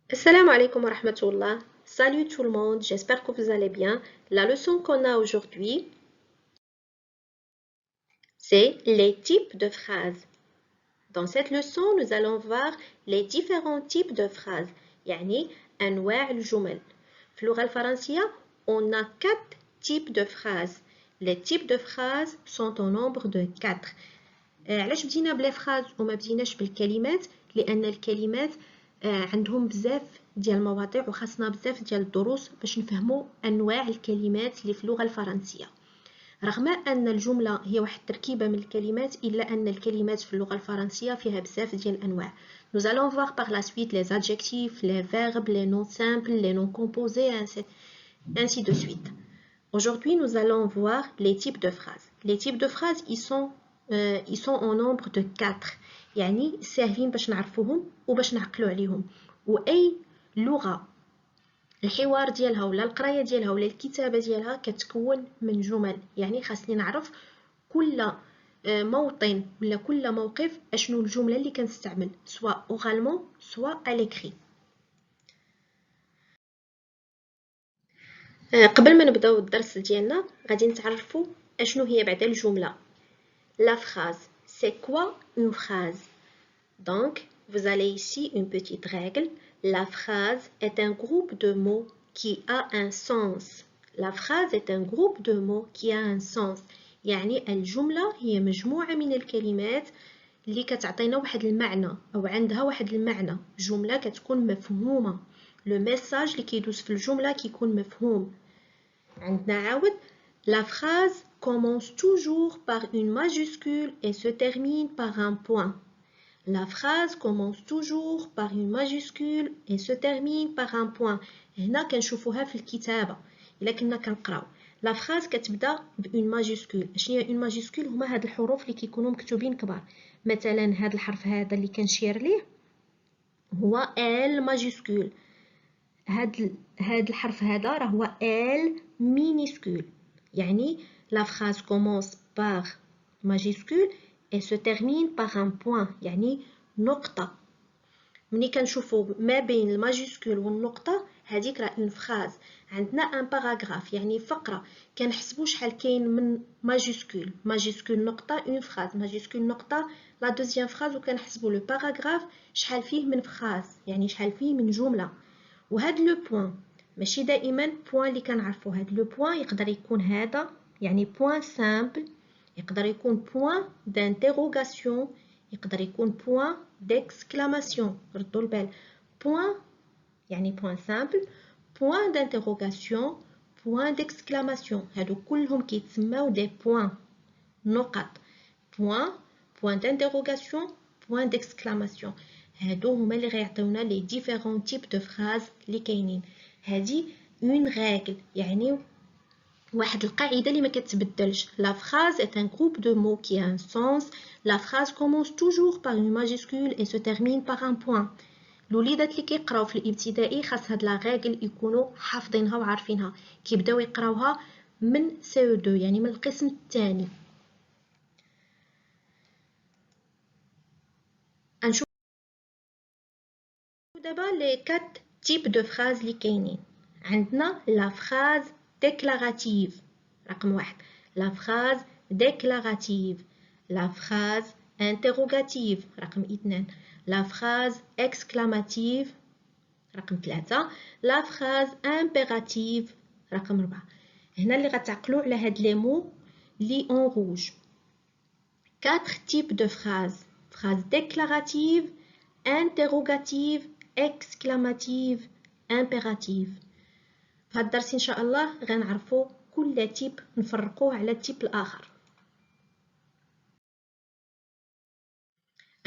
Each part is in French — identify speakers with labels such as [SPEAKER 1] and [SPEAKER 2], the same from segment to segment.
[SPEAKER 1] Assalamu alaikum wa rahmatullah. Salut tout le monde, j'espère que vous allez bien. La leçon qu'on a aujourd'hui, c'est les types de phrases. Dans cette leçon, nous allons voir les différents types de phrases. يعني أنواع الجمل. في اللغة الفرنسية, on a 4 types de phrases. Les types de phrases sont au nombre de 4. علاش بدينا بلي فراز وما بديناش بالكلمات؟ لأن الكلمات عندهم بزاف ديال المواضيع وخاصنا بزاف ديال الدروس باش نفهموا انواع الكلمات اللي في اللغه الفرنسيه. رغم ان الجمله هي واحد التركيبه من الكلمات الا ان الكلمات في اللغه الفرنسيه فيها بزاف ديال الانواع. Nous allons voir par la suite les adjectifs, les verbes, les noms simples, les noms composés, ainsi de suite. Aujourd'hui, nous allons voir les types de phrases. Les types de phrases, ils sont au nombre de 4. يعني ساهلين باش نعرفوهم وباش نعقلوا عليهم. وأي لغة الحوار ديالها ولا القراية ديالها ولا الكتابة ديالها كتكون من جمل. يعني خاصني نعرف كل موطن ولا كل موقف اشنو الجملة اللي كنستعمل سواء oralement سواء à l'écrit. قبل ما نبداو الدرس ديالنا غادي نتعرفوا اشنو هي بعدا الجملة. La phrase, c'est quoi une phrase? Donc, vous avez ici une petite règle. La phrase est un groupe de mots qui a un sens. La phrase est un groupe de mots qui a un sens. يعني الجملة هي مجموعة من الكلمات اللي كتعطينا واحد المعنى أو عندها واحد المعنى. جملة كتكون مفهومة. لو ميساج اللي كيدوز في الجملة كيكون مفهوم. عندنا عاود La phrase commence toujours par une majuscule et se termine par un point. La phrase commence toujours par une majuscule et se termine par un point. هنا كنشوفوها في الكتابة إلا كنا كنقراو. La phrase كتبدا بune majuscule. شنو هي une majuscule؟ هما هاد الحروف اللي كيكونوا مكتوبين كبار. مثلا هاد الحرف هذا اللي كنشير ليه هو L majuscule. هاد الحرف هذا راه هو L minuscule. يعني la phrase commence par majuscule et se termine par un point. يعني نقطة. ملي كنشوفوا ما بين الماجيسكول والنقطة هذيك راه اون فراز. عندنا ان باراغراف يعني فقرة كنحسبوا شحال كاين من ماجيسكول نقطة اون فراز ماجيسكول نقطة لا دوزيام فراز وكنحسبوا لو باراغراف شحال فيه من فراز يعني شحال فيه من جملة. وهاد لو بوين ماشي دائما بوين اللي كنعرفوا. هاد لو بوين يقدر يكون هذا يعني بوين سامبل يقدر يكون بوين دانتيروغاسيون يقدر يكون بوين ديكسكلاماسيون. ردوا البال بوين يعني بوين سامبل بوين دانتيروغاسيون بوين ديكسكلاماسيون هادو كلهم كيتسماو دي بوين نقط. بوين دانتيروغاسيون بوين ديكسكلاماسيون هادو هما اللي غيعطيونا لي ديفيرون تيب دو فراز اللي كاينين. هادي اون ريغل يعني واحد القاعدة اللي ما كتبدلش. La phrase est un groupe de mots qui a un sens. La phrase commence toujours par une majuscule et se termine par un point. الوليدات اللي كيقراو في الابتدائي خاص هاد لا ريغل يكونوا حافظينها وعارفينها كيبداو يقراوها من CE2 يعني من القسم الثاني. نشوف دابا لي 4 تيب دو فراز اللي كاينين. عندنا لا فراز ديكلاراتيف رقم 1. لا فراز déclarative, la phrase interrogative رقم 2, la phrase exclamative رقم 3, la phrase impérative رقم 4. هنا اللي غتعقلوا على هاد لي مو لي اون روج. 4 types de phrases. Phrase déclarative, interrogative, exclamative, impérative. في هاد الدرس ان شاء الله غنعرفوا كل تيب نفرقوه على التيب الاخر.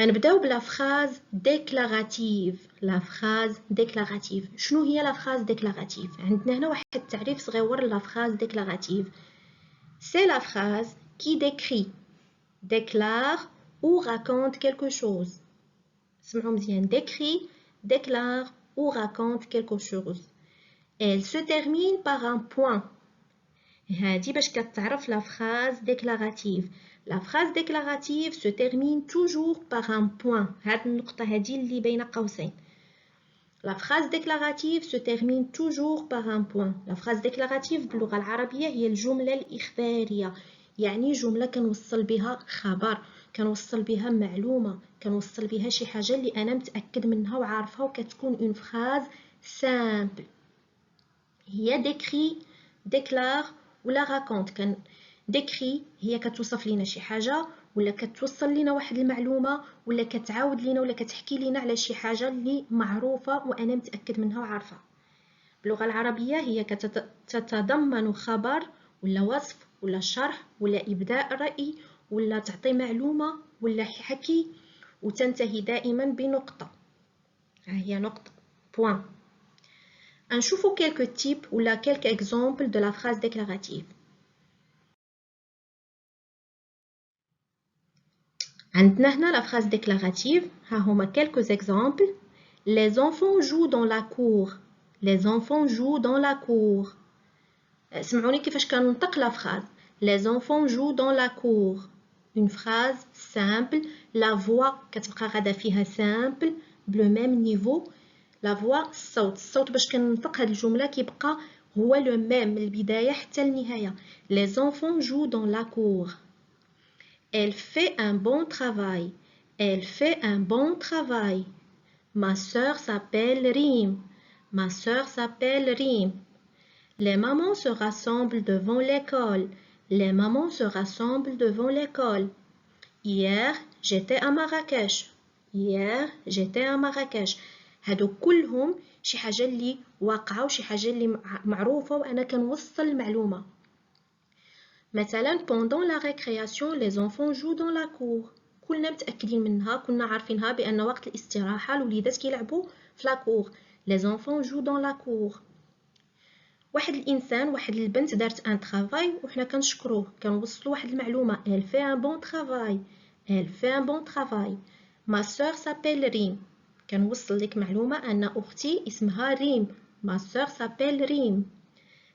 [SPEAKER 1] غنبداو بلا فراز ديكلاراتيف. لا فراز ديكلاراتيف شنو هي لا فراز ديكلاراتيف؟ عندنا هنا واحد التعريف صغيور لا فراز ديكلاراتيف. سي لا فراز كي décrit, déclare ou raconte quelque chose. اسمعوا مزيان décrit, déclare ou raconte quelque chose. Elle se termine par un point. هادي باش كتعرف لا phrase déclarative. La phrase déclarative se termine toujours par un point. هاد النقطة هادي اللي بين قوسين. La phrase déclarative se termine toujours par un point. La phrase déclarative باللغة العربية هي الجملة الإخبارية، يعني جملة كنوصل بها خبر، كنوصل بها معلومة، كنوصل بها شي حاجة اللي أنا متأكد منها وعارفها، وكتكون une phrase simple. هي décrit، déclare ولا raconte. كان décrit هي كتوصف لينا شي حاجة، ولا كتوصل لينا واحد المعلومة، ولا كتعاود لينا ولا كتحكي لينا على شي حاجة اللي معروفة وأنا متأكد منها وعارفة. باللغة العربية هي تتضمن خبر ولا وصف ولا شرح ولا إبداء رأي ولا تعطي معلومة ولا حكي، وتنتهي دائما بنقطة. هي نقطة point. نشوفوا quelques types ولا quelques exemples de la phrase déclarative. عندنا هنا la phrase déclarative. ها هما quelques exemples. Les enfants jouent dans la cour. Les enfants jouent dans la cour. سمعوني كيفاش كننطق la phrase. Les enfants jouent dans la cour. Une phrase simple. La voix كتبقى غادا فيها simple بلو même niveau. La voix الصوت باش كننطق هاد الجملة كيبقى هو لو ميم من البداية حتى النهاية. Les enfants jouent dans la cour. Elle fait un bon travail. Elle fait un bon travail. Ma sœur s'appelle Rim. Ma sœur s'appelle Rim. Les mamans se rassemblent devant l'école. Les mamans se rassemblent devant l'école. Hier, j'étais à Marrakech. Hier, j'étais à Marrakech. هادو كلهم شي حاجة اللي واقعة وشي حاجة اللي معروفة وأنا كنوصل المعلومة. مثلا pendant la récréation les enfants jouent dans la cour. كلنا متأكدين منها، كنا عارفينها بأن وقت الاستراحة الوليدات كيلعبوا في la cour. Les enfants jouent dans la cour. واحد الإنسان واحد البنت دارت ان travail وحنا كنشكروه، كنوصلوا واحد المعلومة. Elle fait un bon travail. Elle fait un bon travail. Ma sœur s'appelle Rim. كنوصل لك معلومة أن أختي اسمها ريم. Ma sœur s'appelle Rim.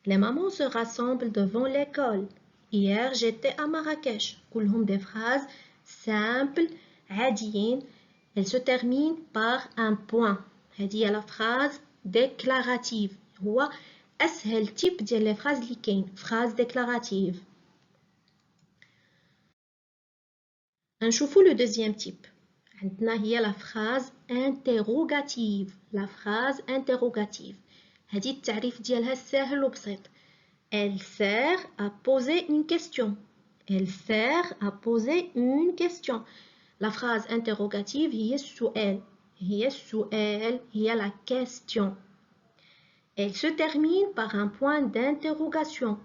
[SPEAKER 1] Les mamans se rassemblent devant l'école. Hier, j'étais à Marrakech. كلهم des phrases simples عاديين. Elles se terminent par un point. هذه هي la phrase déclarative. هو أسهل type ديال les phrases اللي كاين. phrase déclarative. نشوفوا le deuxième type. عندنا هي la phrase interrogative. La phrase interrogative. هذه التعريف ديالها سهل وبسيط. Elle sert à poser une question. Elle sert à poser une question. La phrase interrogative هي السؤال. هي السؤال هي la question. Elle se termine par un point d'interrogation.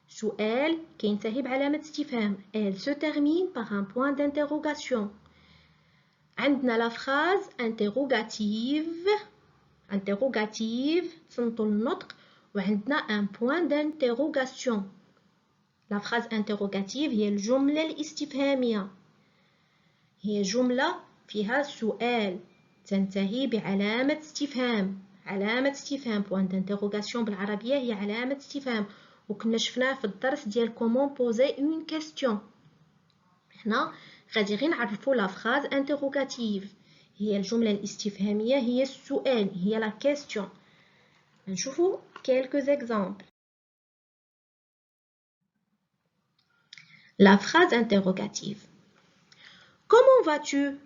[SPEAKER 1] سؤال كينتهي بعلامة استفهام. Elle se termine par un point d'interrogation. عندنا la phrase interrogative. Interrogative تصنتو النطق وعندنا un point d'interrogation. La phrase interrogative هي الجملة الاستفهامية. هي جملة فيها سؤال تنتهي بعلامة استفهام. علامة استفهام point d'interrogation بالعربية هي علامة استفهام، وكنا شفناه في الدرس ديال comment poser une question. هنا غادي غير نعرفوا la phrase interrogative. هي الجملة الاستفهامية هي السؤال هي la question. نشوفوا quelques exemples. La phrase interrogative. Comment vas-tu?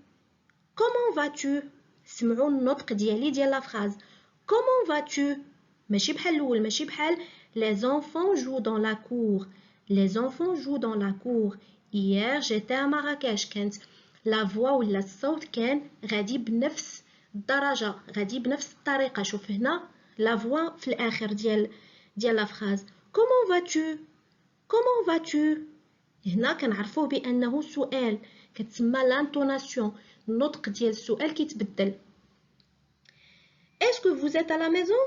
[SPEAKER 1] Comment vas-tu? سمعوا النطق ديالي ديال la phrase. Comment vas-tu? ماشي بحال الأول، ماشي بحال les enfants jouent dans la cour. Les enfants jouent dans la cour. Hier j'étais à Marrakech. كانت la voix ولا الصوت كان غادي بنفس الدرجة، غادي بنفس الطريقة. شوف هنا la voix في الآخر ديال la phrase. Comment vas-tu? Comment vas-tu? هنا كنعرفوه بأنه سؤال، كتسمى l'intonation. النطق ديال السؤال كيتبدل. Est-ce que vous êtes à la maison?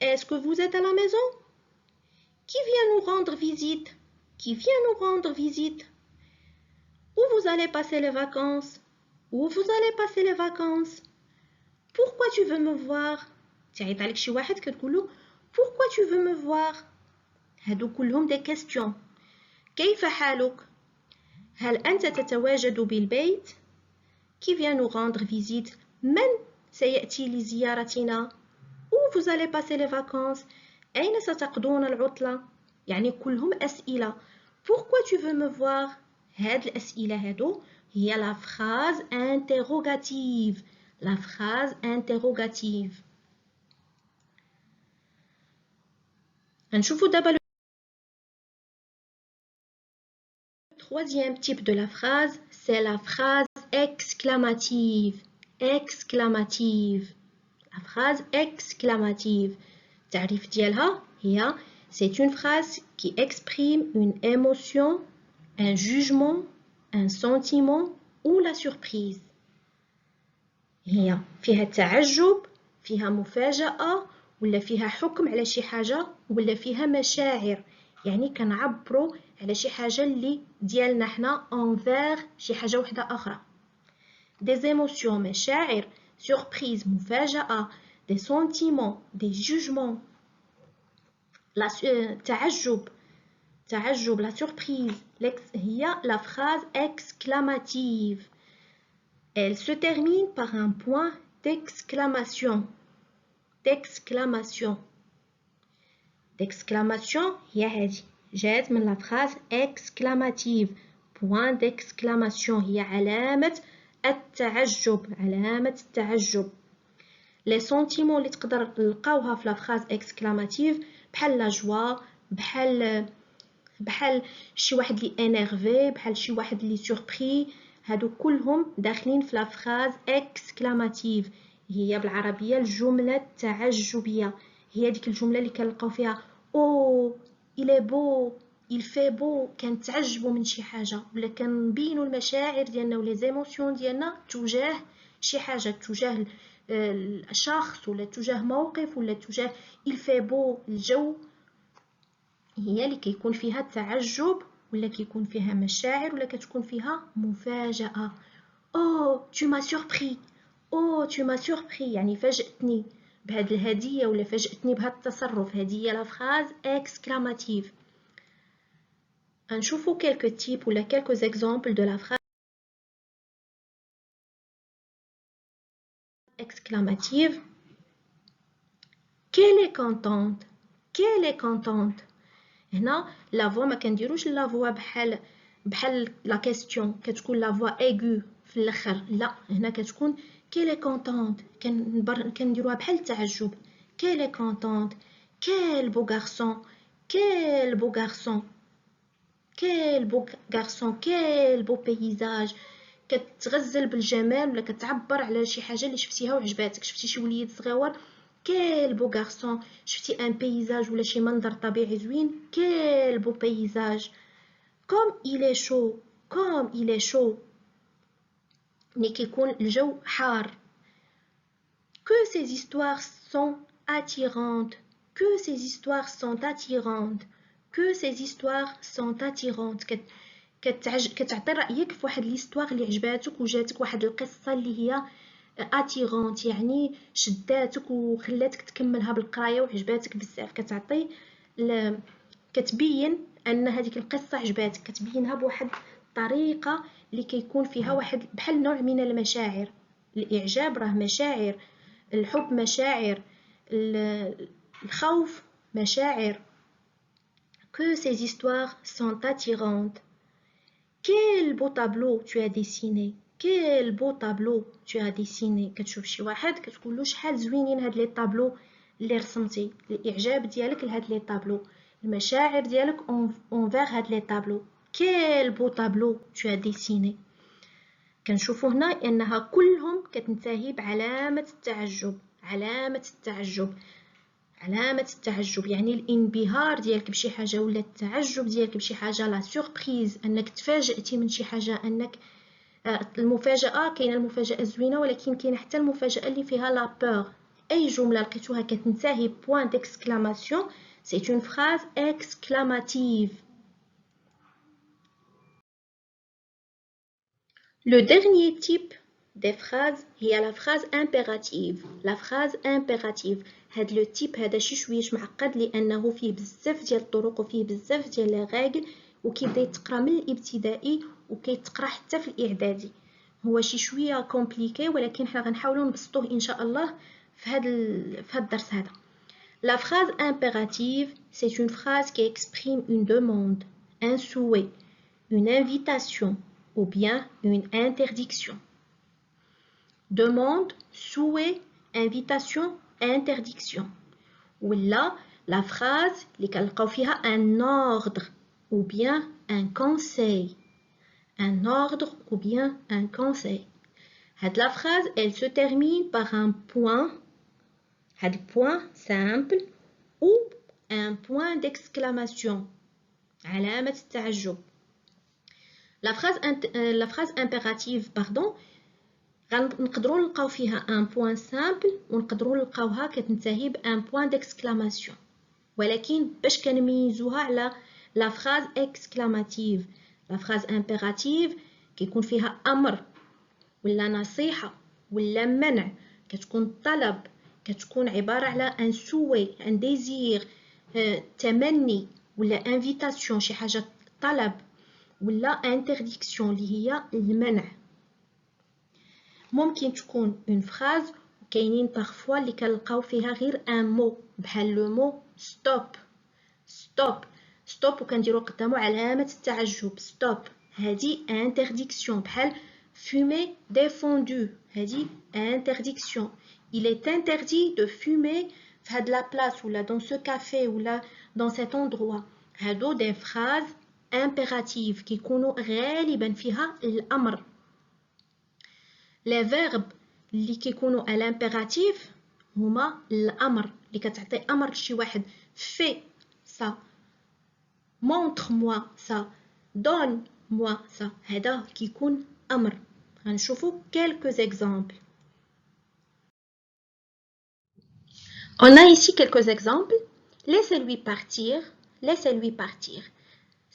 [SPEAKER 1] Est-ce que vous êtes à la maison? Qui vient nous rendre visite? Qui vient nous rendre visite? Où vous allez passer les vacances? Où vous allez passer les vacances? Pourquoi tu veux me voir? تعيط عليك شي واحد كتقولو Pourquoi tu veux me voir? هادو كلهم des questions. كيف حالك؟ هل أنت تتواجد بالبيت؟ Qui vient nous rendre visite? من سيأتي لزيارتنا؟ Où vous allez passer les vacances? أين ستقضون العطلة؟ يعني كلهم أسئلة. Pourquoi tu veux me voir? هاد الأسئلة هادو هي la phrase interrogative. La phrase interrogative. نشوفوا دابا le troisième type de la phrase, c'est la phrase exclamative. Exclamative. La phrase exclamative. التعريف ديالها هي c'est une phrase qui exprime une émotion, un jugement, un sentiment ou la surprise. هي فيها تعجب، فيها مفاجأة، ولا فيها حكم على شي حاجة، ولا فيها مشاعر. يعني كنعبروا على شي حاجة اللي ديالنا حنا envers شي حاجة وحدة أخرى. des émotions مشاعر، surprise مفاجأة، des sentiments des jugements، تعجب la surprise. هي la phrase exclamative. Elle se termine par un point d'exclamation. D'exclamation هي هذه جات من la phrase exclamative. point d'exclamation هي علامة التعجب. les sentiments اللي تقدر نلقاوها في la phrase exclamative بحال لا جوا، بحال شي واحد اللي انيرفي، بحال شي واحد اللي سوربري. هادو كلهم داخلين في لا فراز اكسكلاماتيف. هي بالعربيه الجمله التعجبيه. هي ديك الجمله اللي كنلقاو فيها او il est beau il fait beau، كنتعجبوا من شي حاجه، ولا كنبينوا المشاعر ديالنا ولا زيموسيون ديالنا تجاه شي حاجه، تجاه الشخص ولا تجاه موقف ولا تجاه il fait beau الجو. هي اللي كيكون فيها التعجب ولا كيكون فيها مشاعر ولا كتكون فيها مفاجأة. Oh tu m'as surpris. Oh tu m'as surpris يعني فاجأتني بهاد الهدية ولا فاجأتني بهاد التصرف. هذه هي لا فراز اكسكلاماتيف. نشوفوا quelques types ولا quelques exemples de la phrase exclamative. Qu'elle est contente. Qu'elle est contente. هنا لا فوا ما كنديروش لا فوا بحال لا كيسيون كتكون لا فوا ايغو في الاخر. لا، هنا كتكون كيل اي كونطونط، كنديروها بحال التعجب. كيل اي كونطونط، كيل بو غارسون، كيل بو غارسون، كيل بو غارسون، كيل بو بيزاج. كتغزل بالجمال ولا كتعبر على شي حاجه اللي شفتيها وعجباتك. شفتي شي وليد صغيور، Quel beau garçon. شفتي un paysage ولا شي منظر طبيعي زوين، Quel beau paysage. Comme il est chaud. Comme il est chaud. ملي كيكون الجو حار. Que ces histoires sont attirantes. Que ces histoires sont attirantes. Que ces histoires sont attirantes. كتعطي رأيك في واحد ليستواغ اللي عجباتك وجاتك واحد القصة اللي هي اتيرونت، يعني شداتك وخلاتك تكملها بالقرايه وعجباتك بزاف. كتعطي كتبين ان هذيك القصه عجباتك، كتبينها بواحد الطريقه اللي كيكون فيها واحد بحال نوع من المشاعر. الاعجاب راه مشاعر، الحب مشاعر، الخوف مشاعر. Que ces histoires sont attirantes. Quel beau tableau tu as dessiné. Quel beau tableau tu as dessiné. كتشوف شي واحد كتقول له شحال زوينين هاد لي طابلو اللي رسمتي. الاعجاب ديالك لهاد لي طابلو، المشاعر ديالك envers هاد لي طابلو. Quel beau tableau tu as dessiné. كنشوفوا هنا انها كلهم كتنتهي بعلامه التعجب. علامه التعجب، علامة التعجب يعني الانبهار ديالك بشي حاجة ولا التعجب ديالك بشي حاجة. لا سوربريز انك تفاجئتي من شي حاجة. انك المفاجأة، كاينه المفاجأة الزوينة ولكن كاينه حتى المفاجأة اللي فيها لا بور. اي جملة لقيتوها كتنتهي بوين ديكسكلاماسيون سي اون فراز اكسكلاماتيف. Le dernier type des phrases هي la phrase impérative. La phrase impérative هاد لو تيب هذا شويش معقد لانه فيه بزاف ديال الطرق وفيه بزاف ديال لي ريغل وكيبدا يتقرا من الابتدائي وكيتقرا حتى في الاعدادي. هو شي شويه كومبليكي ولكن حنا غنحاولوا نبسطوه ان شاء الله في هذا الدرس هذا. La phrase impérative, c'est une phrase qui exprime une demande, un souhait, une invitation ou bien une interdiction. Demande, souhait, invitation, interdiction. Ou là, la phrase اللي كنلقاو فيها un ordre ou bien un conseil. Un ordre ou bien un conseil. La phrase, elle se termine par un point. Un point simple ou un point d'exclamation. علامة التعجب. La phrase impérative, pardon, نقدروا نلقاو فيها un point simple ونقدروا نلقاوها كتنتهي بان point d'exclamation. ولكن باش كنميزوها على la phrase exclamative. La phrase impérative كيكون فيها أمر ولا نصيحة ولا منع، كتكون طلب، كتكون عبارة على ان سوي، ان ديزير، تمني ولا انفيتاسيون، شي حاجة طلب، ولا انترديكسيون اللي هي المنع. ممكن تكون اون فراز وكاينين بارفوا اللي كنلقاو فيها غير ان مو بحال لو مو ستوب. ستوب ستوب وكنديرو قدامو علامة التعجب ستوب، هذه انترديكسيون. بحال fumer défendu، هذه interdiction. Il est interdit de fumer في هاد la place ou là dans ce café ou là dans cet endroit. هادو des phrases impératives كيكونوا غالبا فيها الأمر. les verbes اللي كيكونوا à l'impératif هما الأمر، اللي كتعطي أمر لشي واحد fais ça، montre-moi ça، donne-moi ça. هذا كيكون أمر. غنشوفوا quelques exemples. On a ici quelques exemples. Laissez-lui partir, laissez-lui partir.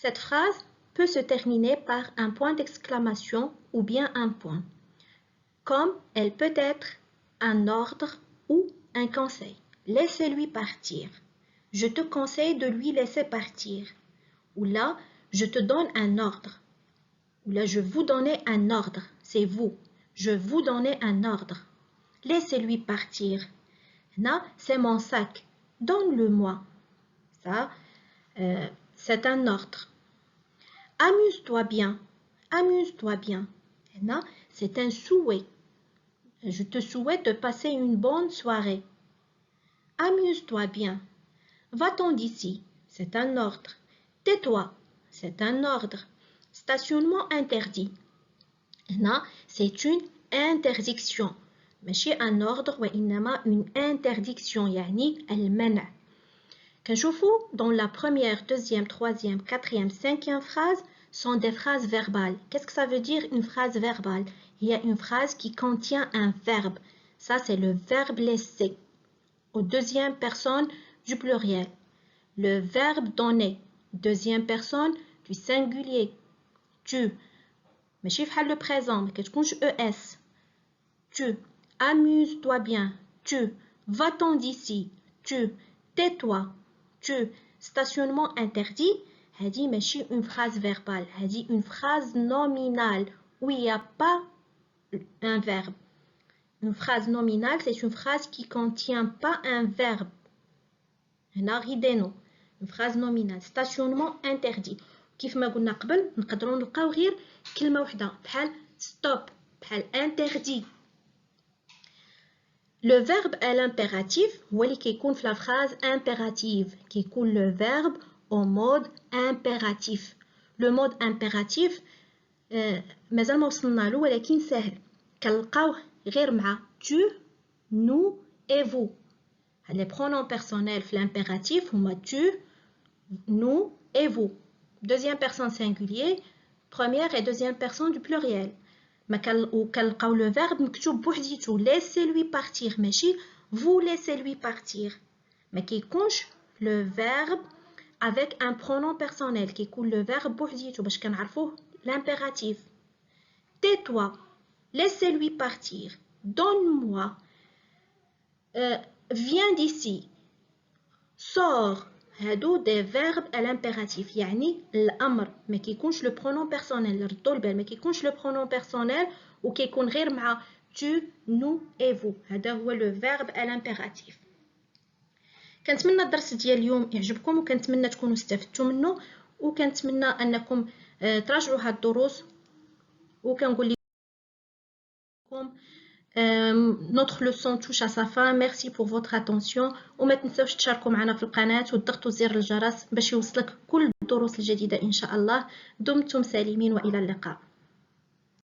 [SPEAKER 1] Cette phrase peut se terminer par un point d'exclamation ou bien un point. Comme elle peut être un ordre ou un conseil. Laissez-lui partir. Je te conseille de lui laisser partir. Ou là, je te donne un ordre. Ou là, je vous donne un ordre. C'est vous. Je vous donne un ordre. Laissez-lui partir. Là, c'est mon sac. Donne-le-moi. Ça, c'est un ordre. Amuse-toi bien. Amuse-toi bien. Là, c'est un souhait. Je te souhaite de passer une bonne soirée. Amuse-toi bien. Va-t'en d'ici. C'est un ordre. Tais-toi. C'est un ordre. Stationnement interdit. Là, c'est une interdiction. ماشي un ordre وإنما une interdiction يعني المنع. كنشوفوا dans la première, deuxième, troisième, quatrième, cinquième phrase sont des phrases verbales. Qu'est-ce que ça veut dire une phrase verbale? Il y a une phrase qui contient un verbe. Ça c'est le verbe laisser au deuxième personne du pluriel. Le verbe donner deuxième personne du singulier. Tu ماشي بحال le présent ما كتكونش es. Tu amuse-toi bien. Tu va-t'en d'ici. Tu tais-toi. Tu stationnement interdit. هذه ماشي une phrase verbale. هذه une phrase nominale où il n'y a pas un verbe. Une phrase nominale, c'est une phrase qui ne contient pas un verbe. هنا غيدينو. Une phrase nominale. Stationnement interdit. كيف ما قلنا قبل نقدروا نلقاو غير كلمة وحدة بحال stop بحال interdit. Le verbe à l'impératif هو اللي كيكون في la phrase impérative كيكون le verbe au mode impératif. Le mode impératif مازال ما وصلنا له ولكن سهل كنلقاوه غير مع tu, nous et vous. Les pronoms personnels في l'impératif هما tu, nous et vous. Deuxième personne singulier, première et deuxième personne du pluriel. وكنلقاو le verbe مكتوب بوحديتو laissez-lui partir ماشي vous laissez-lui partir. ما كيكونش le verbe avec un pronom personnel كيكون le verbe بوحديتو باش كنعرفوه l'impératif. Tais-toi, laissez-lui partir. Donne-moi, viens d'ici. Sors. هادو des verbes à l'impératif يعني الأمر ما كيكونش le pronom personnel. ردوا البال ما كيكونش le pronom personnel وكيكون غير مع tu, nous et vous. هذا هو لو فيرب à l'impératif. كنتمنى الدرس ديال اليوم يعجبكم، وكنتمنى تكونوا استفدتوا منه، وكنتمنى انكم تراجعوا هاد الدروس، وكنقول لكم notre leçon touche à sa fin. Merci pour votre attention، وما تنسوش تشاركوا معنا في القناة وتضغطوا زر الجرس باش يوصلك كل الدروس الجديدة إن شاء الله. دمتم سالمين وإلى اللقاء.